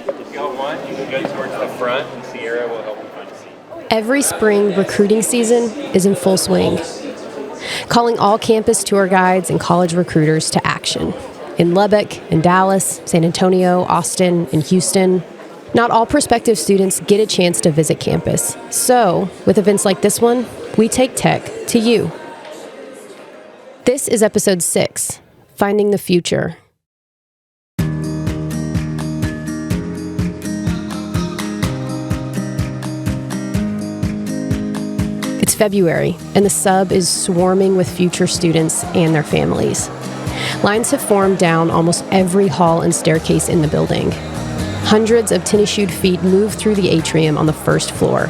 If y'all want, you can go towards the front and Sierra will help you find a seat. Every spring recruiting season is in full swing, calling all campus tour guides and college recruiters to action. In Lubbock, in Dallas, San Antonio, Austin, and Houston, not all prospective students get a chance to visit campus. So, with events like this one, we take tech to you. This is episode 6, Finding the Future. It's February, and the sub is swarming with future students and their families. Lines have formed down almost every hall and staircase in the building. Hundreds of tennis-shoed feet move through the atrium on the first floor,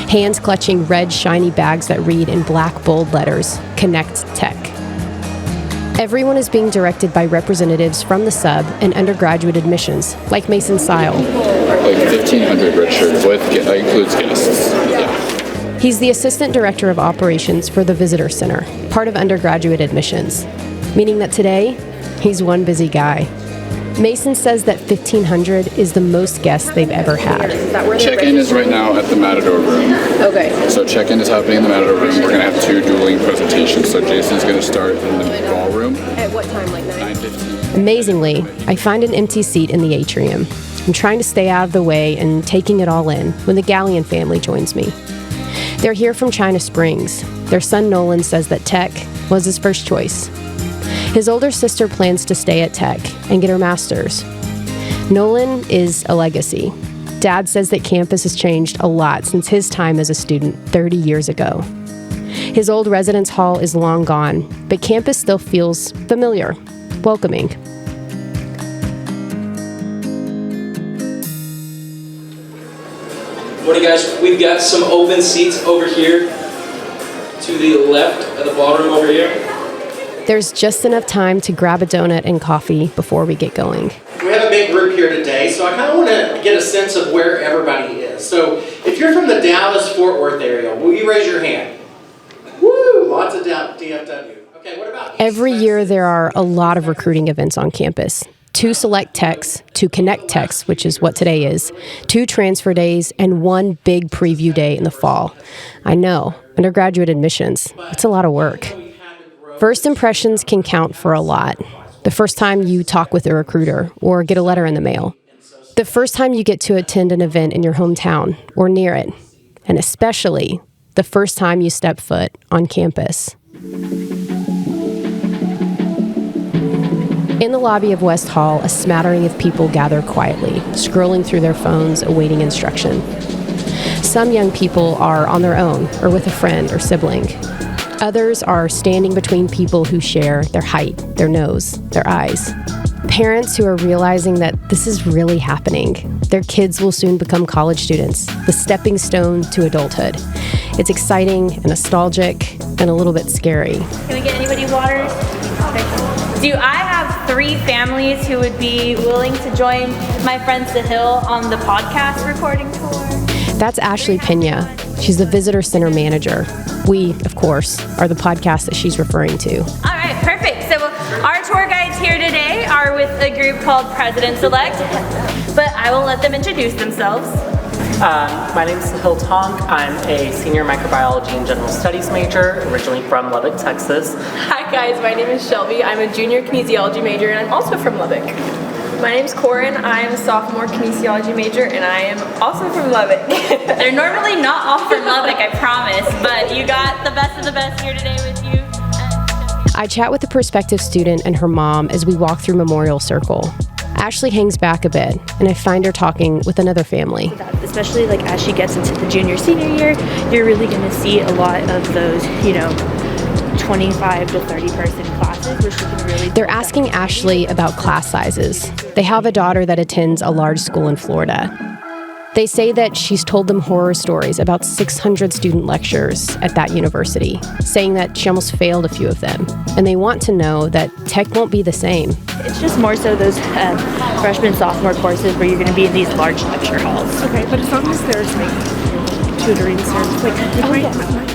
hands clutching red, shiny bags that read in black, bold letters, Connect Tech. Everyone is being directed by representatives from the sub and undergraduate admissions, like Mason Sile. Like 1,500 registered that includes guests. Yeah. He's the Assistant Director of Operations for the Visitor Center, part of undergraduate admissions, meaning that today, he's one busy guy. Mason says that 1,500 is the most guests they've ever had. Check-in is right now at the Matador room. Okay. So check-in is happening in the Matador room. We're going to have 2 dueling presentations. So Jason's going to start in the ballroom. At what time, like 9:15. Amazingly, I find an empty seat in the atrium. I'm trying to stay out of the way and taking it all in when the Gallion family joins me. They're here from China Springs. Their son Nolan says that tech was his first choice. His older sister plans to stay at Tech and get her master's. Nolan is a legacy. Dad says that campus has changed a lot since his time as a student 30 years ago. His old residence hall is long gone, but campus still feels familiar, welcoming. Morning, guys. We've got some open seats over here to the left of the ballroom over here. There's just enough time to grab a donut and coffee before we get going. We have a big group here today, so I kind of want to get a sense of where everybody is. So if you're from the Dallas-Fort Worth area, will you raise your hand? Woo! Lots of DFW. Okay, what about Every year there are a lot of recruiting events on campus. 2 select techs, 2 connect techs, which is what today is, 2 transfer days, and 1 big preview day in the fall. I know, undergraduate admissions, it's a lot of work. First impressions can count for a lot. The first time you talk with a recruiter or get a letter in the mail. The first time you get to attend an event in your hometown or near it. And especially the first time you step foot on campus. In the lobby of West Hall, a smattering of people gather quietly, scrolling through their phones, awaiting instruction. Some young people are on their own or with a friend or sibling. Others are standing between people who share their height, their nose, their eyes. Parents who are realizing that this is really happening. Their kids will soon become college students, the stepping stone to adulthood. It's exciting and nostalgic and a little bit scary. Can we get anybody water? Do I have 3 families who would be willing to join my friends The Hill on the podcast recording tour? That's Ashley Pena. She's the Visitor Center manager. We, of course, are the podcast that she's referring to. All right, perfect. So our tour guides here today are with a group called President Select, but I will let them introduce themselves. My name is Sahil Tong. I'm a senior microbiology and general studies major, originally from Lubbock, Texas. Hi guys, my name is Shelby. I'm a junior kinesiology major and I'm also from Lubbock. My name's Corin. I'm a sophomore kinesiology major and I am also from Lubbock. They're normally not all from Lubbock, I promise, but you got the best of the best here today with you. I chat with a prospective student and her mom as we walk through Memorial Circle. Ashley hangs back a bit, and I find her talking with another family. Especially like as she gets into the junior-senior year, you're really going to see a lot of those, 25 to 30 person classes where she can really... They're asking Ashley about class sizes. They have a daughter that attends a large school in Florida. They say that she's told them horror stories about 600 student lectures at that university, saying that she almost failed a few of them. And they want to know that tech won't be the same. It's just more so those freshman, sophomore courses where you're going to be in these large lecture halls. Okay, but as long as there's tutoring service,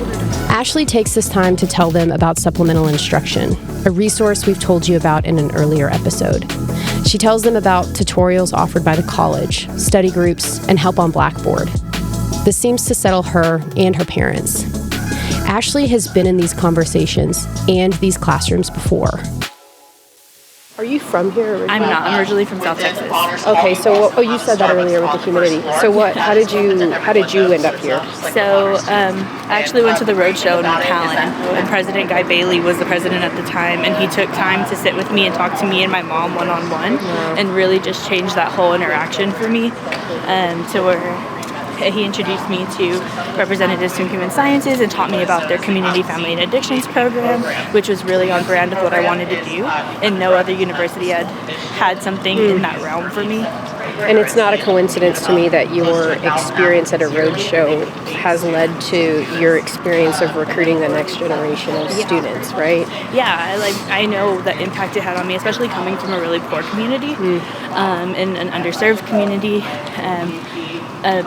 Ashley takes this time to tell them about supplemental instruction, a resource we've told you about in an earlier episode. She tells them about tutorials offered by the college, study groups, and help on Blackboard. This seems to settle her and her parents. Ashley has been in these conversations and these classrooms before. Are you from here originally? I'm not. I'm originally from South Texas. Okay, so you said that earlier with the humidity. So how did you end up here? So I actually went to the roadshow in McAllen, and President Guy Bailey was the president at the time, and he took time to sit with me and talk to me and my mom one-on-one, and really just changed that whole interaction for me, to where he introduced me to representatives from human sciences and taught me about their community family and addictions program, which was really on brand of what I wanted to do, and no other university had something in that realm for me. And it's not a coincidence to me that your experience at a roadshow has led to your experience of recruiting the next generation of students, right? Yeah, I know the impact it had on me, especially coming from a really poor community, and an underserved community.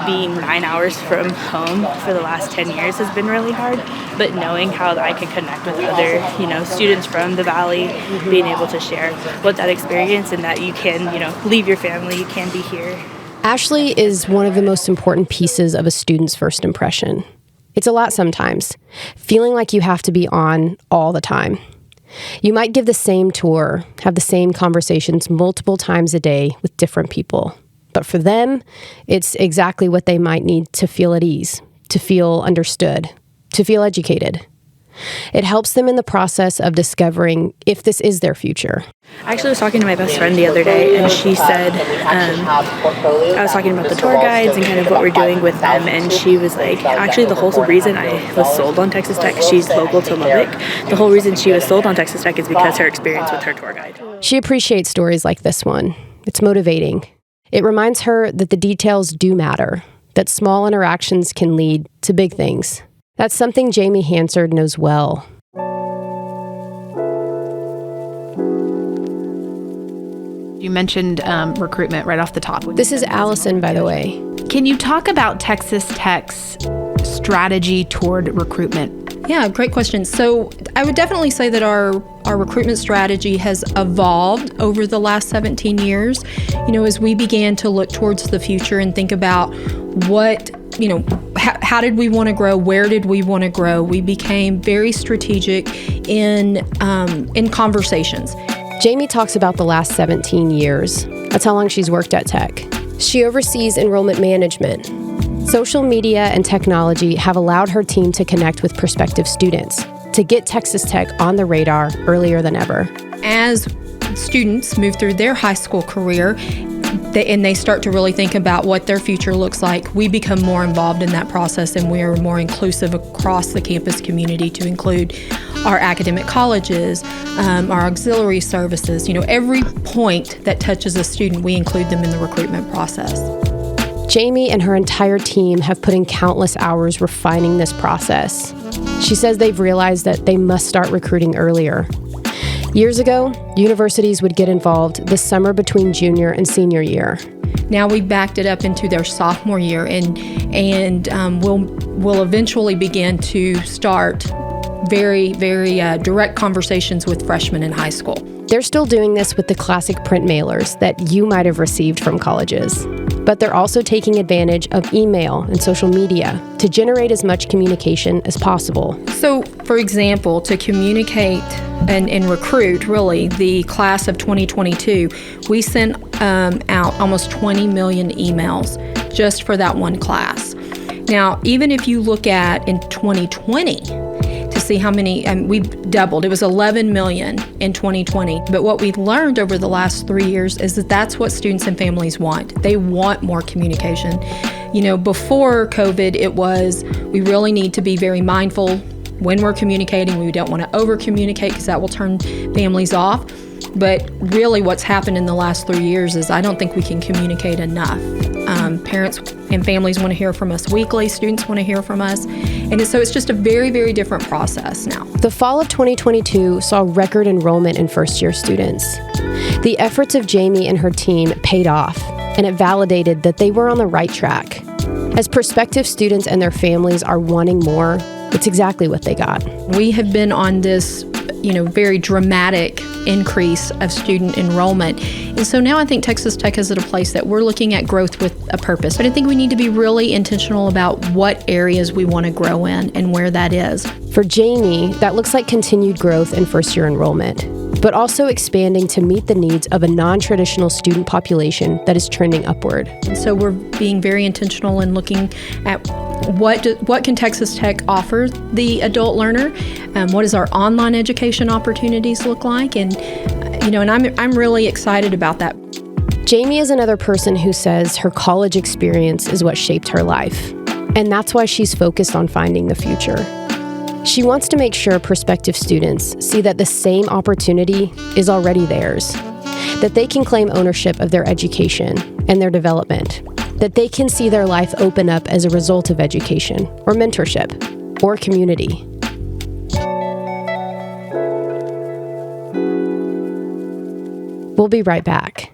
Being 9 hours from home for the last 10 years has been really hard, but knowing how I can connect with other, students from the Valley, being able to share what that experience and that you can, leave your family, you can be here. Ashley is one of the most important pieces of a student's first impression. It's a lot sometimes, feeling like you have to be on all the time. You might give the same tour, have the same conversations multiple times a day with different people. But for them, it's exactly what they might need to feel at ease, to feel understood, to feel educated. It helps them in the process of discovering if this is their future. I actually was talking to my best friend the other day, and she said, I was talking about the tour guides and kind of what we're doing with them, and she was like, actually the whole reason I was sold on Texas Tech, she's local to Lubbock, the whole reason she was sold on Texas Tech is because her experience with her tour guide. She appreciates stories like this one. It's motivating. It reminds her that the details do matter, that small interactions can lead to big things. That's something Jamie Hansard knows well. You mentioned recruitment right off the top. This is Allison, by the way. Can you talk about Texas Tech's strategy toward recruitment? Yeah, great question. So I would definitely say that our recruitment strategy has evolved over the last 17 years. As we began to look towards the future and think about what, how did we want to grow? Where did we want to grow? We became very strategic in conversations. Jamie talks about the last 17 years. That's how long she's worked at Tech. She oversees enrollment management. Social media and technology have allowed her team to connect with prospective students, to get Texas Tech on the radar earlier than ever. As students move through their high school career, and they start to really think about what their future looks like, we become more involved in that process, and we are more inclusive across the campus community to include our academic colleges, our auxiliary services. Every point that touches a student, we include them in the recruitment process. Jamie and her entire team have put in countless hours refining this process. She says they've realized that they must start recruiting earlier. Years ago, universities would get involved the summer between junior and senior year. Now we backed it up into their sophomore year, and we'll eventually begin to start very, very direct conversations with freshmen in high school. They're still doing this with the classic print mailers that you might have received from colleges. But they're also taking advantage of email and social media to generate as much communication as possible. So, for example, to communicate and recruit, really, the class of 2022, we sent out almost 20 million emails just for that one class. Now, even if you look at in 2020, to see how many, we've doubled. It was 11 million in 2020. But what we've learned over the last 3 years is that that's what students and families want. They want more communication. Before COVID, it was, we really need to be very mindful when we're communicating. We don't want to over-communicate because that will turn families off. But really what's happened in the last 3 years is I don't think we can communicate enough. Parents and families want to hear from us weekly. Students want to hear from us. And so it's just a very, very different process now. The fall of 2022 saw record enrollment in first-year students. The efforts of Jamie and her team paid off, and it validated that they were on the right track. As prospective students and their families are wanting more, it's exactly what they got. We have been on this very dramatic increase of student enrollment. And so now I think Texas Tech is at a place that we're looking at growth with a purpose. But I think we need to be really intentional about what areas we want to grow in and where that is. For Jamie, that looks like continued growth in first-year enrollment, but also expanding to meet the needs of a non-traditional student population that is trending upward. And so we're being very intentional in looking at what can Texas Tech offer the adult learner, what does our online education opportunities look like, and I'm really excited about that. Jamie is another person who says her college experience is what shaped her life, and that's why she's focused on finding the future. She wants to make sure prospective students see that the same opportunity is already theirs, that they can claim ownership of their education and their development, that they can see their life open up as a result of education or mentorship or community. We'll be right back.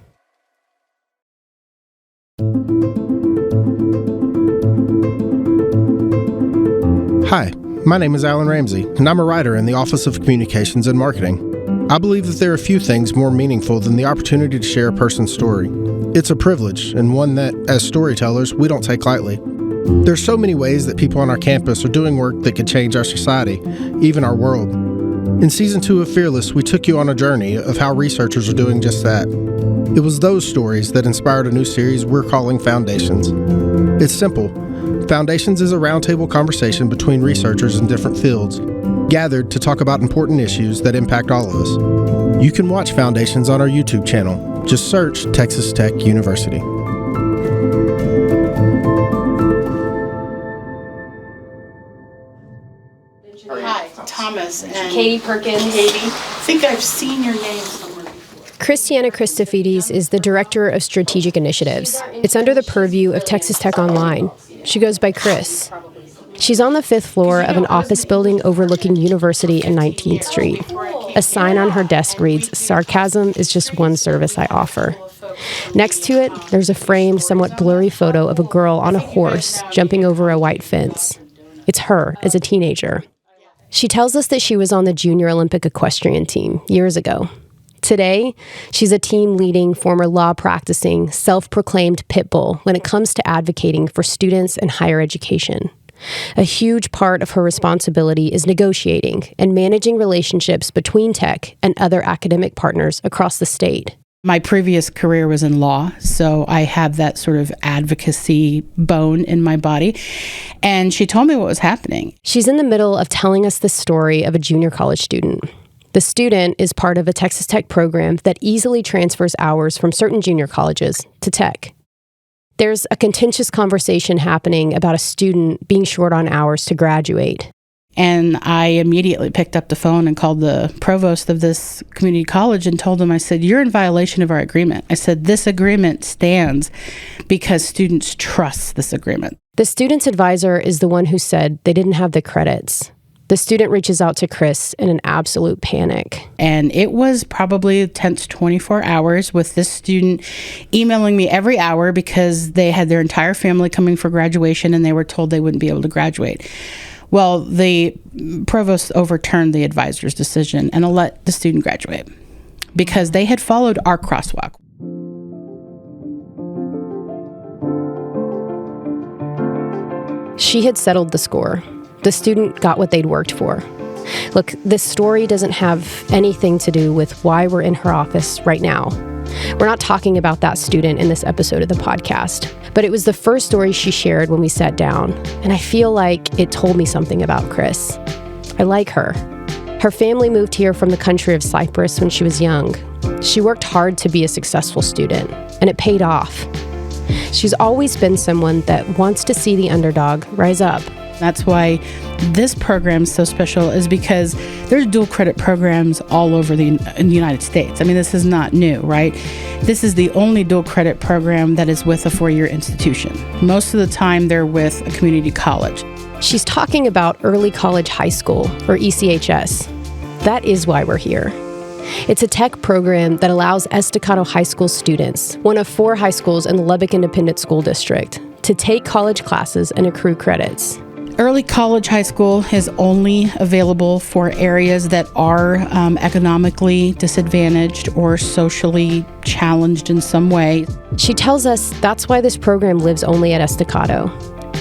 Hi, my name is Alan Ramsey, and I'm a writer in the Office of Communications and Marketing. I believe that there are few things more meaningful than the opportunity to share a person's story. It's a privilege, and one that, as storytellers, we don't take lightly. There's so many ways that people on our campus are doing work that could change our society, even our world. In Season 2 of Fearless, we took you on a journey of how researchers are doing just that. It was those stories that inspired a new series we're calling Foundations. It's simple. Foundations is a roundtable conversation between researchers in different fields, gathered to talk about important issues that impact all of us. You can watch Foundations on our YouTube channel. Just search Texas Tech University. Hi, Thomas and Katie Perkins. Katie. I think I've seen your name somewhere before. Christiana Christofides is the Director of Strategic Initiatives. It's under the purview of Texas Tech Online. She goes by Chris. She's on the 5th floor of an office building overlooking University and 19th Street. A sign on her desk reads, "Sarcasm is just one service I offer." Next to it, there's a framed, somewhat blurry photo of a girl on a horse jumping over a white fence. It's her as a teenager. She tells us that she was on the Junior Olympic equestrian team years ago. Today, she's a team leading, former law practicing, self-proclaimed pit bull when it comes to advocating for students and higher education. A huge part of her responsibility is negotiating and managing relationships between Tech and other academic partners across the state. My previous career was in law, so I have that sort of advocacy bone in my body. And she told me what was happening. She's in the middle of telling us the story of a junior college student. The student is part of a Texas Tech program that easily transfers hours from certain junior colleges to Tech. There's a contentious conversation happening about a student being short on hours to graduate. And I immediately picked up the phone and called the provost of this community college and told him, I said, "You're in violation of our agreement." I said, "This agreement stands because students trust this agreement." The student's advisor is the one who said they didn't have the credits. The student reaches out to Chris in an absolute panic. And it was probably a tense 24 hours with this student emailing me every hour because they had their entire family coming for graduation and they were told they wouldn't be able to graduate. Well, the provost overturned the advisor's decision and let the student graduate because they had followed our crosswalk. She had settled the score. The student got what they'd worked for. Look, this story doesn't have anything to do with why we're in her office right now. We're not talking about that student in this episode of the podcast, but it was the first story she shared when we sat down, and I feel like it told me something about Chris. I like her. Her family moved here from the country of Cyprus when she was young. She worked hard to be a successful student, and it paid off. She's always been someone that wants to see the underdog rise up. That's why this program is so special, is because there's dual credit programs all over in the United States. I mean, this is not new, right? This is the only dual credit program that is with a four-year institution. Most of the time, they're with a community college. She's talking about early college high school, or ECHS. That is why we're here. It's a tech program that allows Estacado High School students, one of 4 high schools in the Lubbock Independent School District, to take college classes and accrue credits. Early college high school is only available for areas that are economically disadvantaged or socially challenged in some way. She tells us that's why this program lives only at Estacado.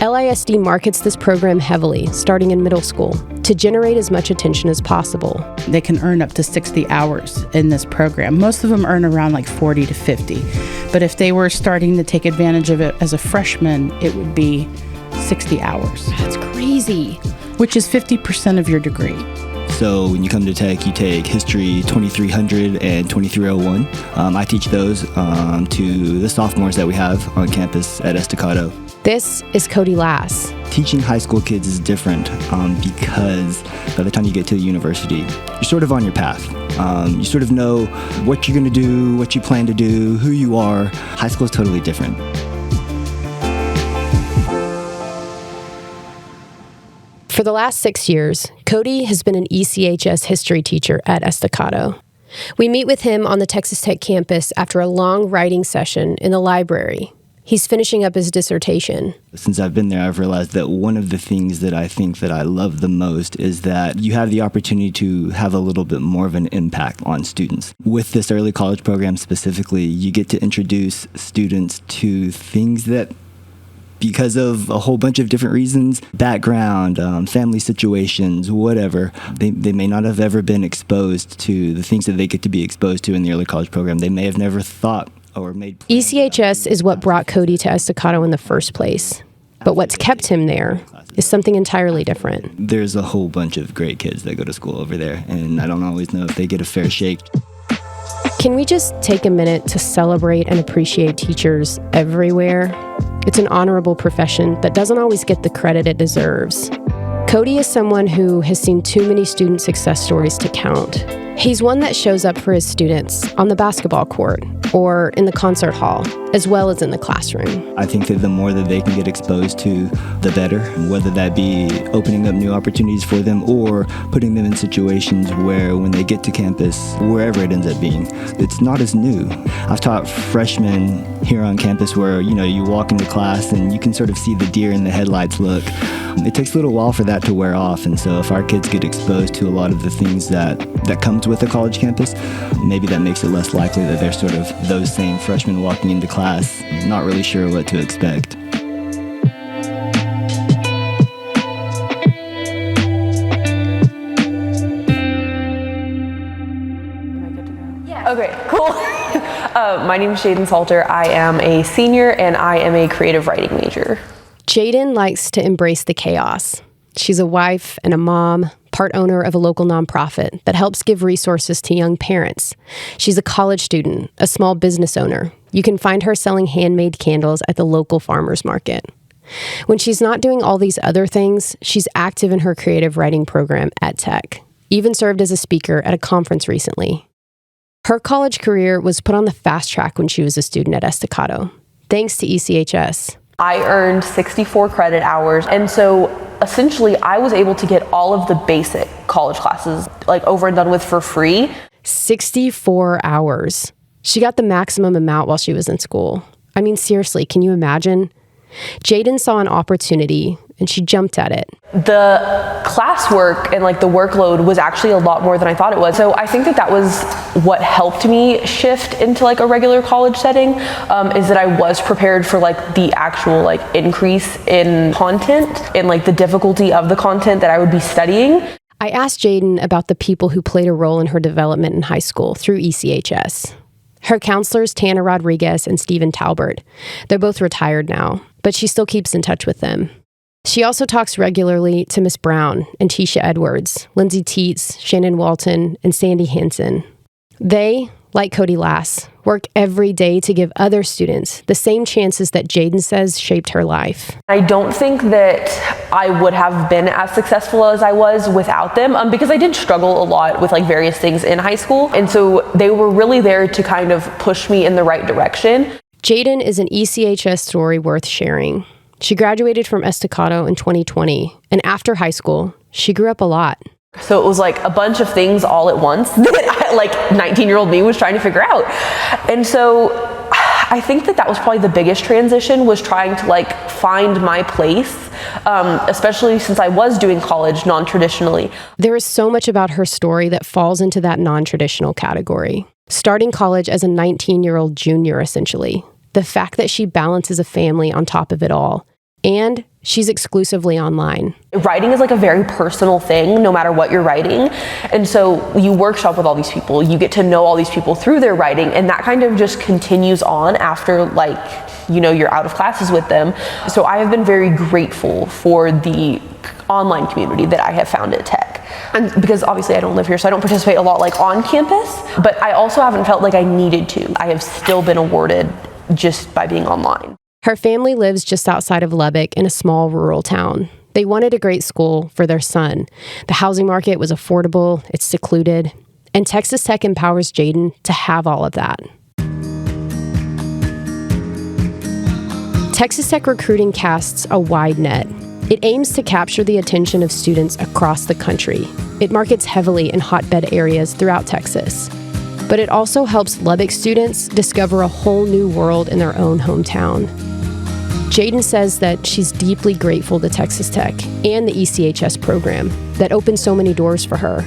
LISD markets this program heavily, starting in middle school, to generate as much attention as possible. They can earn up to 60 hours in this program. Most of them earn around like 40 to 50. But if they were starting to take advantage of it as a freshman, it would be 60 hours. That's crazy. Which is 50% of your degree. So when you come to Tech, you take History 2300 and 2301. I teach those to the sophomores that we have on campus at Estacado. This is Cody Lass. Teaching high school kids is different because by the time you get to the university, you're sort of on your path. You sort of know what you're going to do, what you plan to do, who you are. High school is totally different. For the last 6 years, Cody has been an ECHS history teacher at Estacado. We meet with him on the Texas Tech campus after a long writing session in the library. He's finishing up his dissertation. Since I've been there, I've realized that one of the things that I think that I love the most is that you have the opportunity to have a little bit more of an impact on students. With this early college program specifically, you get to introduce students to things that, because of a whole bunch of different reasons, background, family situations, whatever, they may not have ever been exposed to the things that they get to be exposed to in the early college program. They may have never thought or made plans. ECHS is what brought Cody to Estacado in the first place. But what's kept him there is something entirely different. There's a whole bunch of great kids that go to school over there, and I don't always know if they get a fair shake. Can we just take a minute to celebrate and appreciate teachers everywhere? It's an honorable profession that doesn't always get the credit it deserves. Cody is someone who has seen too many student success stories to count. He's one that shows up for his students on the basketball court or in the concert hall, as well as in the classroom. I think that the more that they can get exposed to, the better, whether that be opening up new opportunities for them or putting them in situations where when they get to campus, wherever it ends up being, it's not as new. I've taught freshmen here on campus where, you walk into class and you can sort of see the deer in the headlights look. It takes a little while for that to wear off, and so if our kids get exposed to a lot of the things that comes with a college campus, maybe that makes it less likely that they're sort of those same freshmen walking into class, not really sure what to expect. Okay, cool. My name is Jaden Salter. I am a senior and I am a creative writing major. Jaden likes to embrace the chaos. She's a wife and a mom, part owner of a local nonprofit that helps give resources to young parents. She's a college student, a small business owner. You can find her selling handmade candles at the local farmers market. When she's not doing all these other things, she's active in her creative writing program at Tech, even served as a speaker at a conference recently. Her college career was put on the fast track when she was a student at Estacado, thanks to ECHS. I earned 64 credit hours, and so essentially I was able to get all of the basic college classes over and done with for free. 64 hours. She got the maximum amount while she was in school. I mean, seriously, can you imagine? Jaden saw an opportunity and she jumped at it. The classwork and the workload was actually a lot more than I thought it was. So I think that was what helped me shift into a regular college setting, is that I was prepared for the actual increase in content and the difficulty of the content that I would be studying. I asked Jaden about the people who played a role in her development in high school through ECHS. Her counselors, Tana Rodriguez and Stephen Talbert. They're both retired now, but she still keeps in touch with them. She also talks regularly to Miss Brown and Tisha Edwards, Lindsay Teets, Shannon Walton, and Sandy Hansen. They, like Cody Lass, work every day to give other students the same chances that Jaden says shaped her life. I don't think that I would have been as successful as I was without them, because I did struggle a lot with various things in high school. And so they were really there to kind of push me in the right direction. Jaden is an ECHS story worth sharing. She graduated from Estacado in 2020, and after high school, she grew up a lot. So it was a bunch of things all at once that 19-year-old me was trying to figure out. And so I think that was probably the biggest transition, was trying to like find my place, especially since I was doing college non-traditionally. There is so much about her story that falls into that non-traditional category. Starting college as a 19-year-old junior, essentially. The fact that she balances a family on top of it all. And she's exclusively online. Writing is like a very personal thing, no matter what you're writing. And so you workshop with all these people, you get to know all these people through their writing, and that kind of just continues on after, like, you know, you're out of classes with them. So I have been very grateful for the online community that I have found at Tech. And because obviously I don't live here, so I don't participate a lot like on campus, but I also haven't felt like I needed to. I have still been awarded just by being online. Her family lives just outside of Lubbock in a small rural town. They wanted a great school for their son. The housing market was affordable, it's secluded, and Texas Tech empowers Jaden to have all of that. Texas Tech recruiting casts a wide net. It aims to capture the attention of students across the country. It markets heavily in hotbed areas throughout Texas. But it also helps Lubbock students discover a whole new world in their own hometown. Jaden says that she's deeply grateful to Texas Tech and the ECHS program that opened so many doors for her.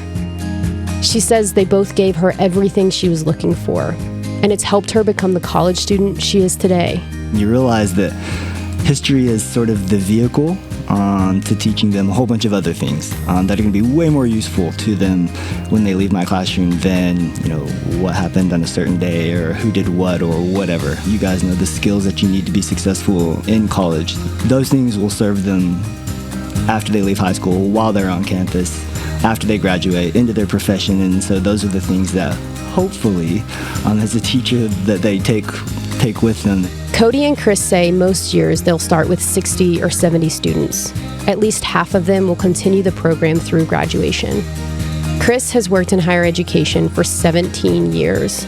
She says they both gave her everything she was looking for, and it's helped her become the college student she is today. You realize that history is sort of the vehicle to teaching them a whole bunch of other things that are going to be way more useful to them when they leave my classroom than, you know, what happened on a certain day or who did what or whatever. You guys know the skills that you need to be successful in college. Those things will serve them after they leave high school, while they're on campus, after they graduate, into their profession. And so those are the things that hopefully, as a teacher, that they take with them. Cody and Chris say most years they'll start with 60 or 70 students. At least half of them will continue the program through graduation. Chris has worked in higher education for 17 years,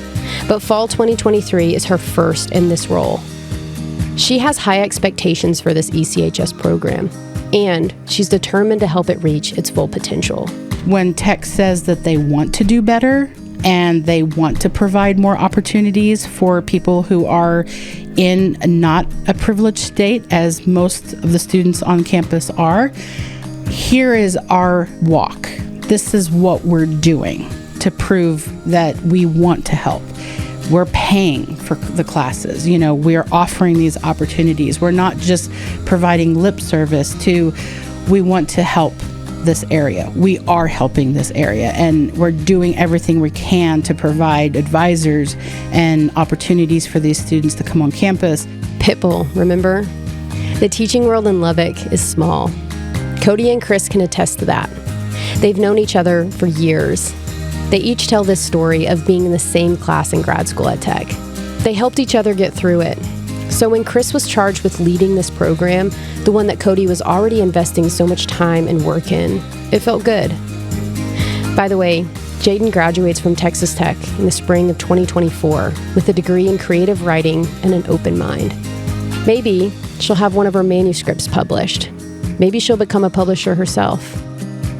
but fall 2023 is her first in this role. She has high expectations for this ECHS program, and she's determined to help it reach its full potential. When Tech says that they want to do better and they want to provide more opportunities for people who are in not a privileged state, as most of the students on campus are, here is our walk. This is what we're doing to prove that we want to help. We're paying for the classes. You know, we're offering these opportunities. We're not just providing lip service to, we want to help this area. We are helping this area, and we're doing everything we can to provide advisors and opportunities for these students to come on campus. Pitbull, remember? The teaching world in Lubbock is small. Cody and Chris can attest to that. They've known each other for years. They each tell this story of being in the same class in grad school at Tech. They helped each other get through it. So when Chris was charged with leading this program, the one that Cody was already investing so much time and work in, it felt good. By the way, Jaden graduates from Texas Tech in the spring of 2024 with a degree in creative writing and an open mind. Maybe she'll have one of her manuscripts published. Maybe she'll become a publisher herself.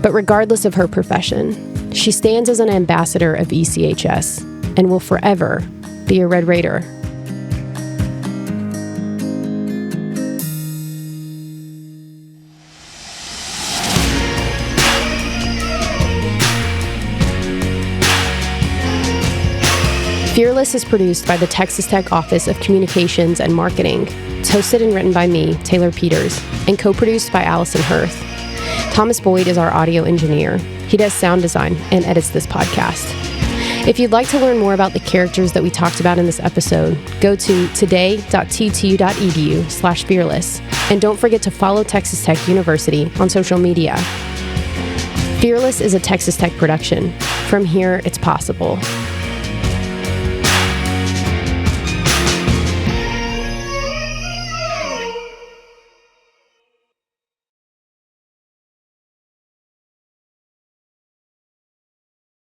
But regardless of her profession, she stands as an ambassador of ECHS and will forever be a Red Raider. Fearless is produced by the Texas Tech Office of Communications and Marketing. It's hosted and written by me, Taylor Peters, and co-produced by Allison Hirth. Thomas Boyd is our audio engineer. He does sound design and edits this podcast. If you'd like to learn more about the characters that we talked about in this episode, go to today.ttu.edu/fearless, and don't forget to follow Texas Tech University on social media. Fearless is a Texas Tech production. From here, it's possible.